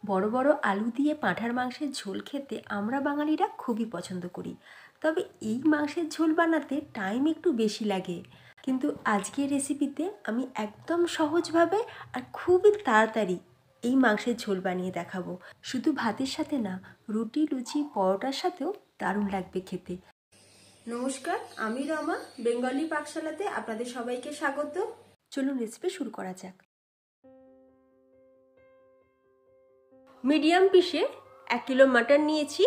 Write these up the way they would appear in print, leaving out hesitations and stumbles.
বড় বড় আলু দিয়ে পাঁঠার মাংসের ঝোল খেতে আমরা বাঙালিরা খুবই পছন্দ করি। তবে এই মাংসের ঝোল বানাতে টাইম একটু বেশি লাগে, কিন্তু আজকের রেসিপিতে আমি একদম সহজভাবে আর খুবই তাড়াতাড়ি এই মাংসের ঝোল বানিয়ে দেখাবো। শুধু ভাতের সাথে না, রুটি, লুচি, পরোটার সাথেও দারুণ লাগবে খেতে। নমস্কার, আমি রমা, বেঙ্গলি পাকশালাতে আপনাদের সবাইকে স্বাগত। চলুন রেসিপি শুরু করা যাক। মিডিয়াম পিসে 1 কিলো মাটন নিয়েছি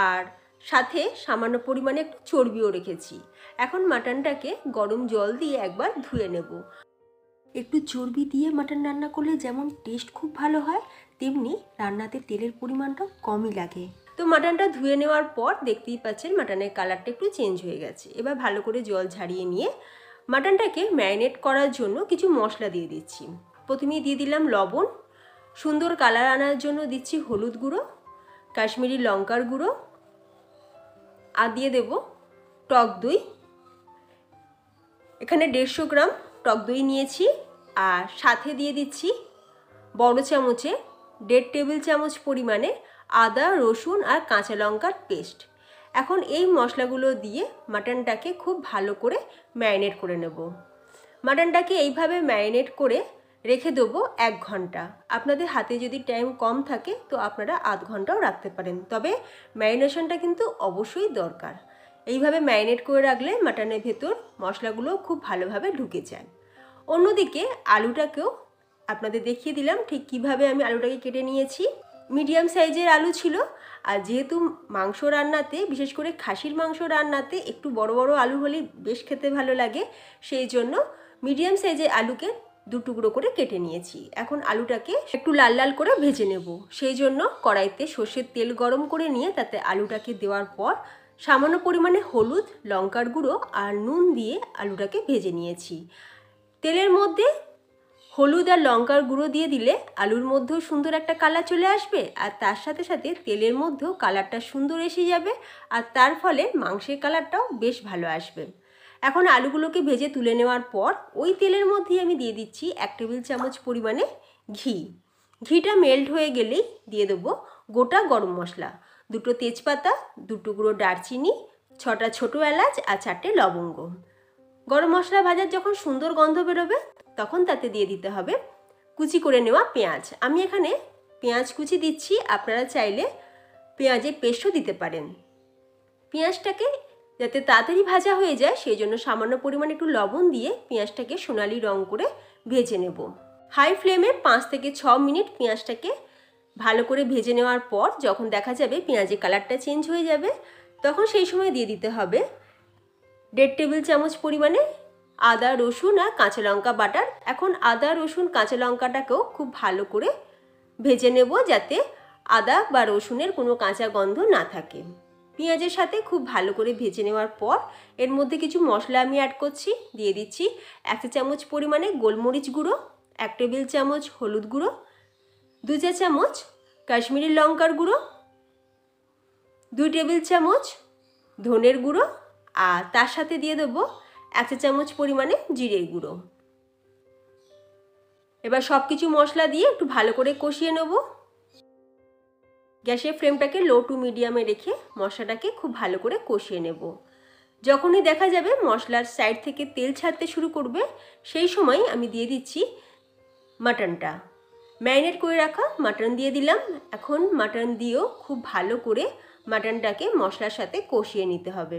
আর সাথে সামান্য পরিমাণে একটু চর্বিও রেখেছি। এখন মাটনটাকে গরম জল দিয়ে একবার ধুয়ে নেব। একটু চর্বি দিয়ে মাটন রান্না করলে যেমন টেস্ট খুব ভালো হয়, তেমনি রান্নাতে তেলের পরিমাণটাও কমই লাগে। তো মাটনটা ধুয়ে নেওয়ার পর দেখতেই পাচ্ছেন মাটনের কালারটা একটু চেঞ্জ হয়ে গেছে। এবার ভালো করে জল ঝাড়িয়ে নিয়ে মাটনটাকে ম্যারিনেট করার জন্য কিছু মশলা দিয়ে দিচ্ছি। প্রথমেই দিয়ে দিলাম লবণ, সুন্দর কালার আনার জন্য দিচ্ছি হলুদ গুঁড়ো, কাশ্মীরি লঙ্কার গুঁড়ো, আর দিয়ে দেব টক দই। এখানে 150 গ্রাম টক দই নিয়েছি আর সাথে দিয়ে দিচ্ছি বড় চামচে 1.5 টেবিল চামচ পরিমাণে আদা, রসুন আর কাঁচা লঙ্কার পেস্ট। এখন এই মশলাগুলো দিয়ে মাটনটাকে খুব ভালো করে ম্যারিনেট করে নেব। মাটনটাকে এইভাবে ম্যারিনেট করে রেখে দেবো 1 ঘন্টা। আপনাদের হাতে যদি টাইম কম থাকে তো আপনারা আধ ঘন্টাও রাখতে পারেন, তবে ম্যারিনেশনটা কিন্তু অবশ্যই দরকার। এইভাবে ম্যারিনেট করে রাখলে মাটনের ভেতর মশলাগুলো খুব ভালোভাবে ঢুকে যায়। অন্যদিকে আলুটাকেও আপনাদের দেখিয়ে দিলাম ঠিক কিভাবে আমি আলুটাকে কেটে নিয়েছি। মিডিয়াম সাইজের আলু ছিল, আর যেহেতু মাংস রান্নাতে, বিশেষ করে খাসির মাংস রান্নাতে একটু বড় বড় আলু হলে বেশ খেতে ভালো লাগে, সেই জন্য মিডিয়াম সাইজের আলুকে 2 টুকরো করে কেটে নিয়েছি। এখন আলুটাকে একটু লাল লাল করে ভেজে নেব। সেই জন্য কড়াইতে সর্ষের তেল গরম করে নিয়ে তাতে আলুটাকে দেওয়ার পর সামান্য পরিমাণে হলুদ, লঙ্কার গুঁড়ো আর নুন দিয়ে আলুটাকে ভেজে নিয়েছি। তেলের মধ্যে হলুদ আর লঙ্কার গুঁড়ো দিয়ে দিলে আলুর মধ্যেও সুন্দর একটা কালার চলে আসবে, আর তার সাথে সাথে তেলের মধ্যেও কালারটা সুন্দর এসে যাবে, আর তার ফলে মাংসের কালারটাও বেশ ভালো আসবে। এখন আলুগুলোকে ভেজে তুলে নেওয়ার পর ওই তেলের মধ্যেই আমি দিয়ে দিচ্ছি 1 টেবিল চামচ পরিমাণে ঘি। ঘিটা মেল্ট হয়ে গেলেই দিয়ে দেবো গোটা গরম মশলা, 2টো তেজপাতা, 2 টুকরো দারচিনি, 6টা ছোটো এলাচ আর 4টে লবঙ্গ। গরম মশলা ভাজার যখন সুন্দর গন্ধ বেরোবে তখন তাতে দিয়ে দিতে হবে কুচি করে নেওয়া পেঁয়াজ। আমি এখানে পেঁয়াজ কুচি দিচ্ছি, আপনারা চাইলে পেঁয়াজের পেস্টও দিতে পারেন। পেঁয়াজটাকে যাতে তাড়াতাড়ি ভাজা হয়ে যায় সেই জন্য সামান্য পরিমাণে একটু লবণ দিয়ে পেঁয়াজটাকে সোনালি রং করে ভেজে নেব। হাই ফ্লেমে 5 থেকে 6 মিনিট পেঁয়াজটাকে ভালো করে ভেজে নেওয়ার পর যখন দেখা যাবে পেঁয়াজের কালারটা চেঞ্জ হয়ে যাবে, তখন সেই সময় দিয়ে দিতে হবে 1.5 টেবিল চামচ পরিমাণে আদা, রসুন আর কাঁচা লঙ্কা বাটার। এখন আদা, রসুন, কাঁচা লঙ্কাটাকেও খুব ভালো করে ভেজে নেব যাতে আদা বা রসুনের কোনো কাঁচা গন্ধ না থাকে। পেঁয়াজের সাথে খুব ভালো করে ভেজে নেওয়ার পর এর মধ্যে কিছু মশলা আমি অ্যাড করছি। দিয়ে দিচ্ছি 1 চা চামচ পরিমাণে গোলমরিচ গুঁড়ো, 1 টেবিল চামচ হলুদ গুঁড়ো, 2 চা চামচ কাশ্মীরি লঙ্কার গুঁড়ো, 2 টেবিল চামচ ধনের গুঁড়ো, আর তার সাথে দিয়ে দেবো 1 চা চামচ পরিমাণে জিরের গুঁড়ো। এবার সব কিছু মশলা দিয়ে একটু ভালো করে কষিয়ে নেব। গ্যাসের ফ্লেমটাকে লো টু মিডিয়ামে রেখে মশলাটাকে খুব ভালো করে কষিয়ে নেব। যখনই দেখা যাবে মশলার সাইড থেকে তেল ছাড়তে শুরু করবে সেই সময় আমি দিয়ে দিচ্ছি মাটনটা। ম্যারিনেট করে রাখা মাটন দিয়ে দিলাম। এখন মাটন দিয়েও খুব ভালো করে মাটনটাকে মশলার সাথে কষিয়ে নিতে হবে।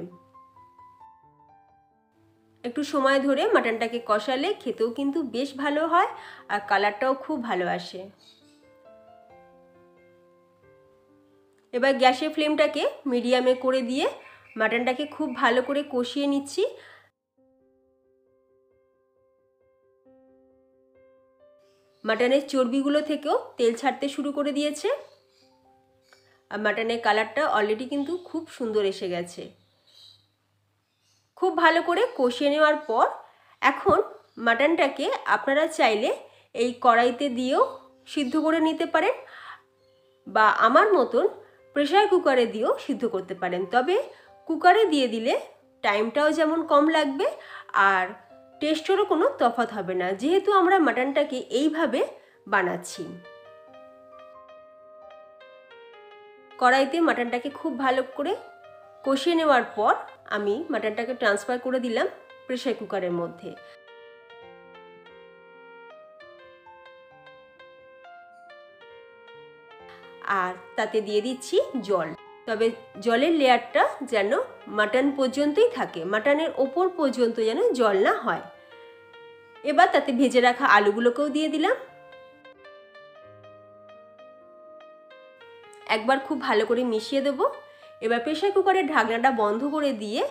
একটু সময় ধরে মাটনটাকে কষালে খেতেও কিন্তু বেশ ভালো হয় আর কালারটাও খুব ভালো আসে। এবার গ্যাসের ফ্লেমটাকে মিডিয়ামে করে দিয়ে মাটনটাকে খুব ভালো করে কষিয়ে নিচ্ছি। মাটনের চর্বিগুলো থেকেও তেল ছাড়তে শুরু করে দিয়েছে আর মাটনের কালারটা অলরেডি কিন্তু খুব সুন্দর এসে গেছে। খুব ভালো করে কষিয়ে নেওয়ার পর এখন মাটনটাকে আপনারা চাইলে এই কড়াইতে দিয়েও সিদ্ধ করে নিতে পারেন, বা আমার মতন প্রেসার কুকারে দিয়েও সিদ্ধ করতে পারেন। তবে কুকারে দিয়ে দিলে টাইমটাও যেমন কম লাগবে আর টেস্টেরও কোনো তফাৎ হবে না, যেহেতু আমরা মাটনটাকে এইভাবে বানাচ্ছি। কড়াইতে মাটনটাকে খুব ভালো করে কষিয়ে নেওয়ার পর আমি মাটনটাকে ট্রান্সফার করে দিলাম প্রেসার কুকারের মধ্যে। আর তাতে দিয়ে দিচ্ছি জল, তবে জলের লেয়ারটা যেন মাটন পর্যন্তই থাকে, মাটনের ওপর পর্যন্ত যেন জল না হয়। এবার তাতে ভেজে রাখা আলুগুলোকেও দিয়ে দিলাম। একবার খুব ভালো করে মিশিয়ে দেবো। এবার প্রেসার কুকারের ঢাকনাটা বন্ধ করে দিয়ে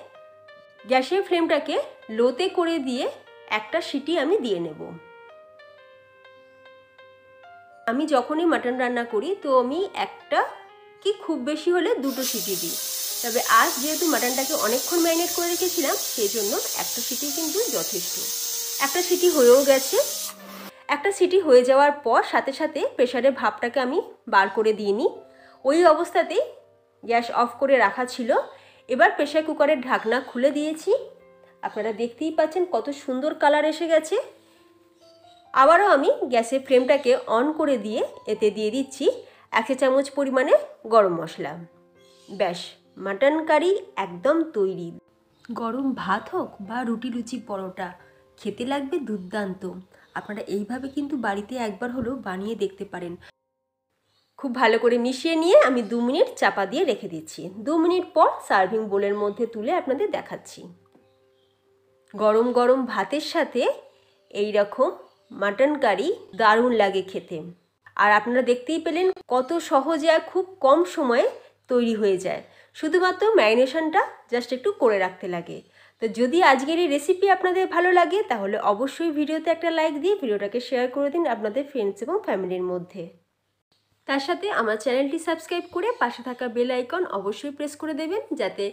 গ্যাসের ফ্লেমটাকে লোতে করে দিয়ে একটা সিটি আমি দিয়ে নেব। আমি যখনই মাটন রান্না করি তো আমি একটা কি খুব বেশি হলে দুটো সিটি দিই, তবে আজ যেহেতু মাটনটাকে অনেকক্ষণ ম্যারিনেট করে রেখেছিলাম সেই জন্য একটা সিটি কিন্তু যথেষ্ট। একটা সিটি হয়েও গেছে। একটা সিটি হয়ে যাওয়ার পর সাথে সাথে প্রেসারের ভাপটাকে আমি বার করে দিয়ে নিই। ওই অবস্থাতেই গ্যাস অফ করে রাখা ছিল। এবার প্রেসার কুকারের ঢাকনা খুলে দিয়েছি। আপনারা দেখতেই পাচ্ছেন কত সুন্দর কালার এসে গেছে। আবারও আমি গ্যাসের ফ্লেমটাকে অন করে দিয়ে এতে দিয়ে দিচ্ছি 1 চা চামচ পরিমাণে গরম মশলা। ব্যাস, মাটন কারি একদম তৈরি। গরম ভাত হোক বা রুটি লুচি পরোটা, খেতে লাগবে দুর্দান্ত। আপনারা এইভাবে কিন্তু বাড়িতে একবার হলেও বানিয়ে দেখতে পারেন। খুব ভালো করে মিশিয়ে নিয়ে আমি 2 মিনিট চাপা দিয়ে রেখে দিচ্ছি। 2 মিনিট পর সার্ভিং বোলের মধ্যে তুলে আপনাদের দেখাচ্ছি। গরম গরম ভাতের সাথে এই রকম মাটন কারি দারুণ লাগে খেতে। আর আপনারা দেখতেই পেলেন কত সহজে আর খুব কম সময়ে তৈরি হয়ে যায়। শুধুমাত্র ম্যারিনেশনটা জাস্ট একটু করে রাখতে লাগে। তো যদি আজকের এই রেসিপি আপনাদের ভালো লাগে তাহলে অবশ্যই ভিডিওতে একটা লাইক দিয়ে ভিডিওটাকে শেয়ার করে দিন আপনাদের ফ্রেন্ডস এবং ফ্যামিলির মধ্যে। তার সাথে আমার চ্যানেলটি সাবস্ক্রাইব করে পাশে থাকা বেল আইকন অবশ্যই প্রেস করে দেবেন, যাতে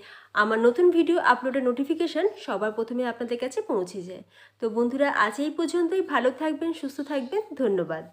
আমার নতুন ভিডিও আপলোডের নোটিফিকেশান সবার প্রথমে আপনাদের কাছে পৌঁছে যায়। তো বন্ধুরা, আজ এই পর্যন্তই। ভালো থাকবেন, সুস্থ থাকবেন। ধন্যবাদ।